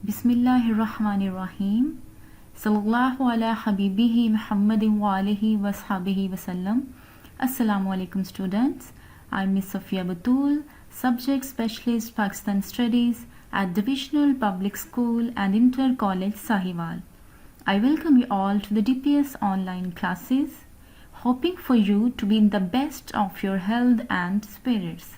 Bismillahirrahmanirrahim. Sallallahu ala habibihi Muhammadin wa alihi wa sahbihi wa sallam. Assalamu alaikum students. I'm Miss Safia Batool, Subject Specialist Pakistan Studies at Divisional Public School and Inter College Sahiwal. I welcome you all to the DPS online classes, hoping for you to be in the best of your health and spirits.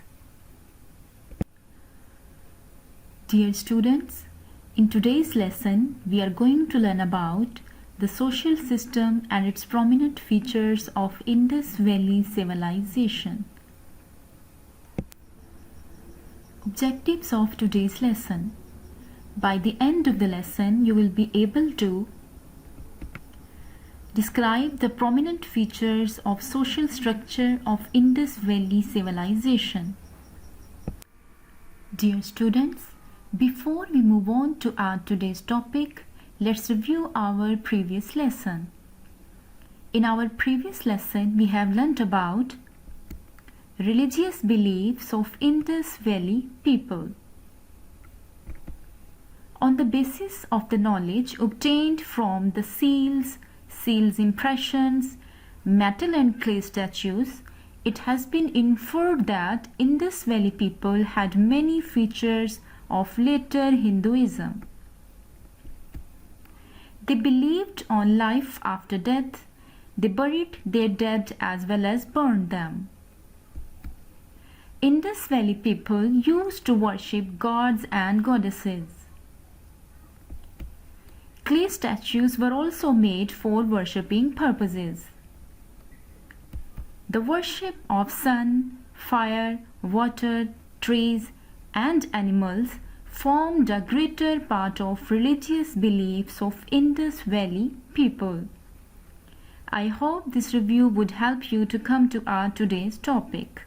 Dear students, in today's lesson, we are going to learn about the social system and its prominent features of Indus Valley civilization. Objectives of today's lesson. By the end of the lesson, you will be able to describe the prominent features of social structure of Indus Valley civilization. Dear students, before we move on to our today's topic, let's review our previous lesson. In our previous lesson, we have learnt about religious beliefs of Indus Valley people. On the basis of the knowledge obtained from the seals impressions, metal and clay statues, it has been inferred that Indus Valley people had many features of later Hinduism. They believed on life after death. They buried their dead as well as burned them. Indus Valley people used to worship gods and goddesses. Clay statues were also made for worshipping purposes. The worship of sun, fire, water, trees, and animals formed a greater part of religious beliefs of Indus Valley people. I hope this review would help you to come to our today's topic.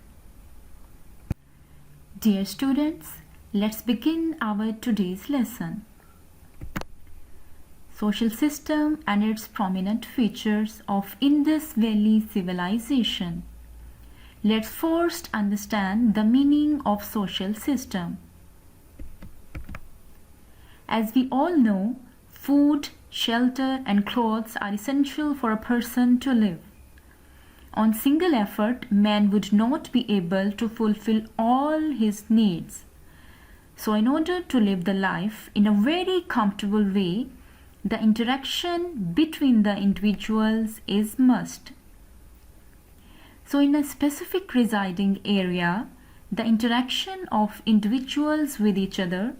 Dear students, let's begin our today's lesson. Social system and its prominent features of Indus Valley civilization. Let's first understand the meaning of social system. As we all know, food, shelter, and clothes are essential for a person to live. On single effort, man would not be able to fulfill all his needs. So in order to live the life in a very comfortable way, the interaction between the individuals is must. So in a specific residing area, the interaction of individuals with each other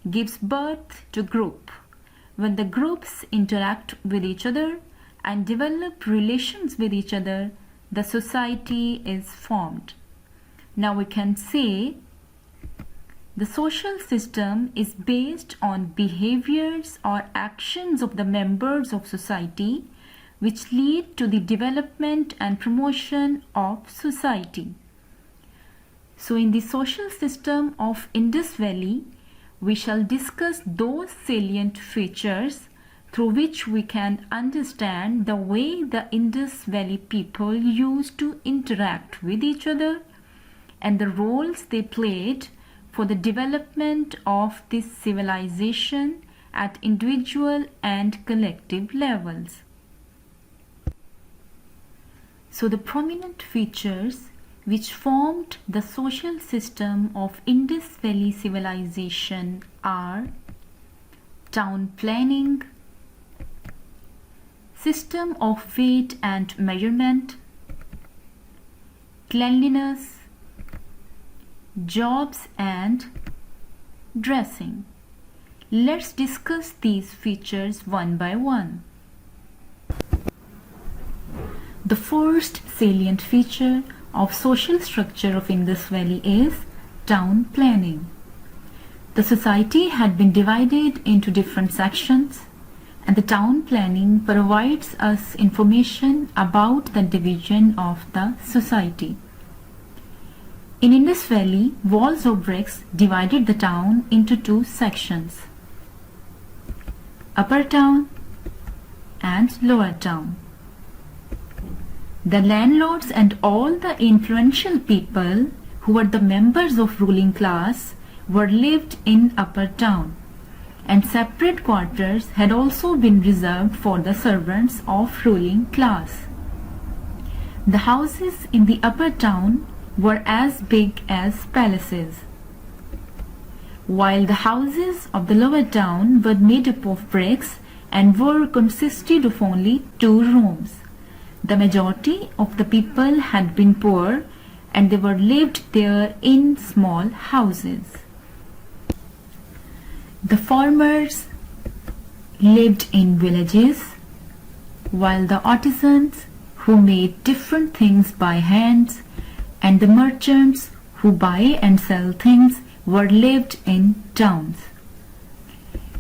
gives birth to group. When the groups interact with each other and develop relations with each other, the society is formed. Now we can say the social system is based on behaviors or actions of the members of society which lead to the development and promotion of society. So in the social system of Indus Valley, we shall discuss those salient features through which we can understand the way the Indus Valley people used to interact with each other and the roles they played for the development of this civilization at individual and collective levels. So the prominent features which formed the social system of Indus Valley civilization are town planning, system of weight and measurement, cleanliness, jobs and dressing. Let's discuss these features one by one. The first salient feature of social structure of Indus Valley is town planning. The society had been divided into different sections, and the town planning provides us information about the division of the society. In Indus Valley, walls of bricks divided the town into two sections, upper town and lower town. The landlords and all the influential people who were the members of ruling class were lived in upper town, and separate quarters had also been reserved for the servants of ruling class. The houses in the upper town were as big as palaces, while the houses of the lower town were made up of bricks and were consisted of only 2 rooms. The majority of the people had been poor and they were lived there in small houses. The farmers lived in villages, while the artisans who made different things by hands and the merchants who buy and sell things were lived in towns.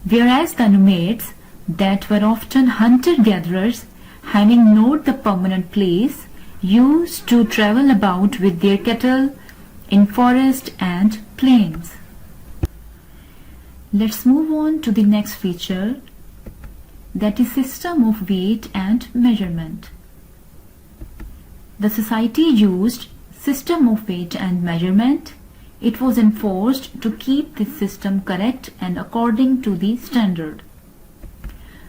Whereas the nomads that were often hunter-gatherers, having not the permanent place, used to travel about with their cattle in forest and plains. Let's move on to the next feature, that is system of weight and measurement. The society used system of weight and measurement. It was enforced to keep this system correct and according to the standard.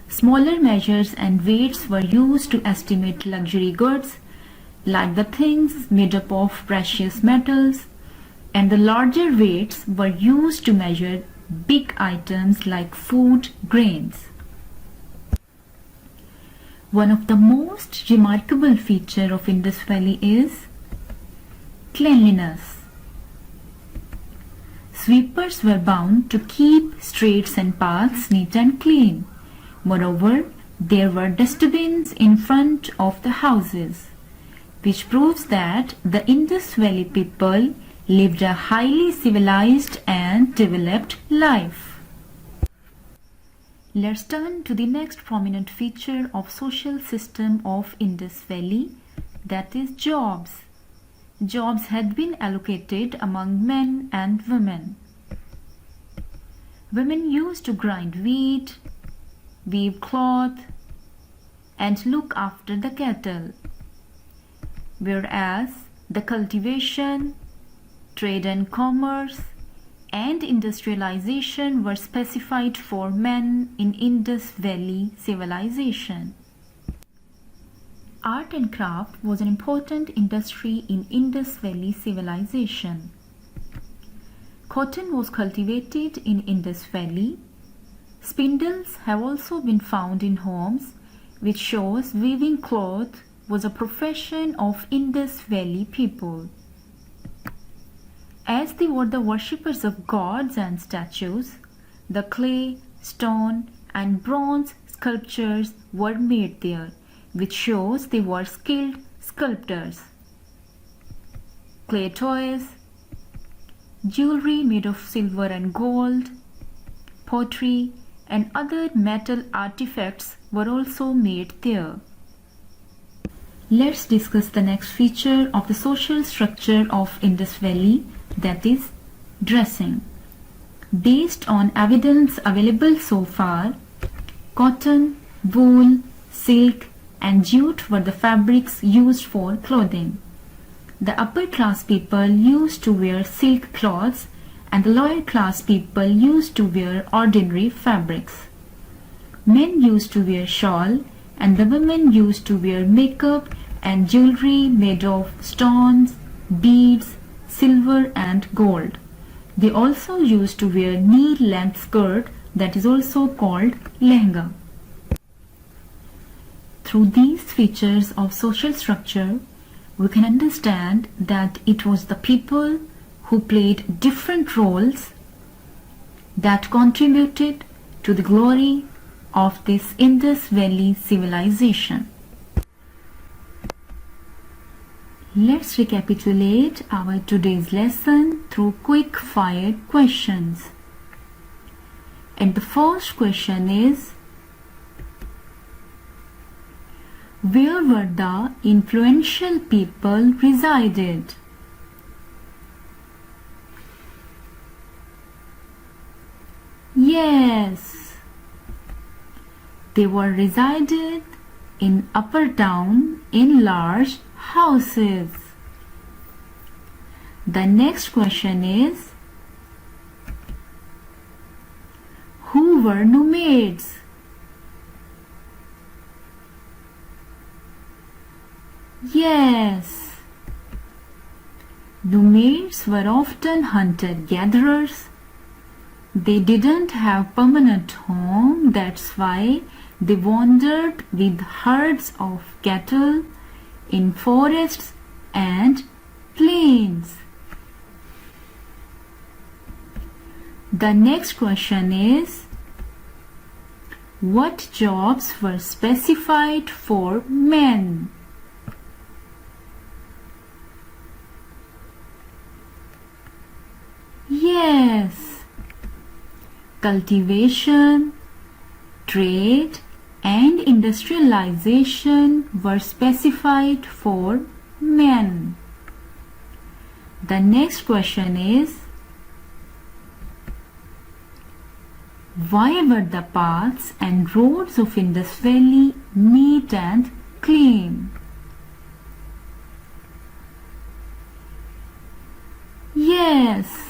Smaller measures and weights were used to estimate luxury goods, like the things made up of precious metals, and the larger weights were used to measure big items like food grains. One of the most remarkable features of Indus Valley is cleanliness. Sweepers were bound to keep streets and paths neat and clean. Moreover, there were dustbins in front of the houses, which proves that the Indus Valley people lived a highly civilized and developed life. Let's turn to the next prominent feature of social system of Indus Valley, that is jobs. Jobs had been allocated among men and women. Women used to grind wheat, weave cloth, and look after the cattle, whereas the cultivation, trade and commerce, and industrialization were specified for men in Indus Valley civilization. Art and craft was an important industry in Indus Valley civilization. Cotton was cultivated in Indus Valley. Spindles have also been found in homes, which shows weaving cloth was a profession of Indus Valley people. As they were the worshippers of gods and statues, the clay, stone, and bronze sculptures were made there, which shows they were skilled sculptors. Clay toys, jewelry made of silver and gold, pottery, and other metal artifacts were also made there. Let's discuss the next feature of the social structure of Indus Valley, that is dressing. Based on evidence available so far, cotton, wool, silk, and jute were the fabrics used for clothing. The upper class people used to wear silk cloths and the lower class people used to wear ordinary fabrics. Men used to wear shawl and the women used to wear makeup and jewelry made of stones, beads, silver and gold. They also used to wear knee-length skirt that is also called lehenga. Through these features of social structure, we can understand that it was the people who played different roles that contributed to the glory of this Indus Valley civilization. Let's recapitulate our today's lesson through quick-fire questions. And the first question is, where were the influential people resided? Yes, they were resided in upper town in large houses. The next question is, Who were nomads? Yes. Nomads were often hunter-gatherers. They didn't have permanent home, that's why they wandered with herds of cattle in forests and plains. The next question is, what jobs were specified for men? Yes, cultivation, trade, and industrialization were specified for men. The next question is, why were the paths and roads of Indus Valley neat and clean? Yes.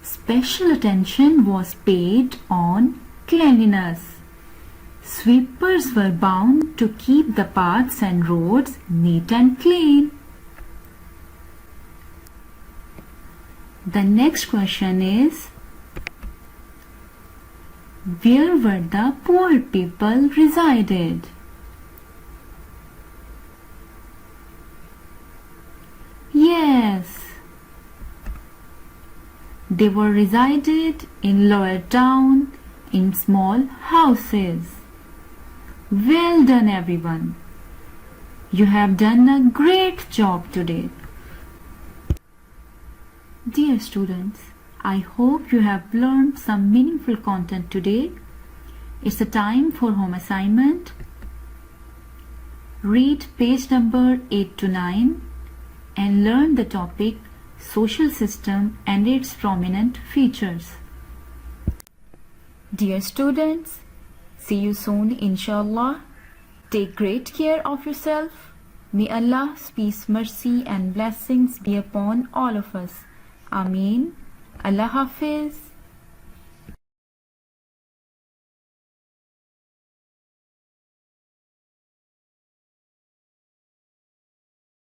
Special attention was paid on cleanliness. Sweepers were bound to keep the paths and roads neat and clean. The next question is, where were the poor people resided? Yes. They were resided in lower town in small houses. Well done everyone. You have done a great job today. Dear students, I hope you have learned some meaningful content today. It's a time for home assignment. Read page number 8 to 9 and learn the topic Social System and its prominent features. Dear students, see you soon inshallah. Take great care of yourself. May Allah's peace, mercy and blessings be upon all of us. Ameen. Allah Hafiz.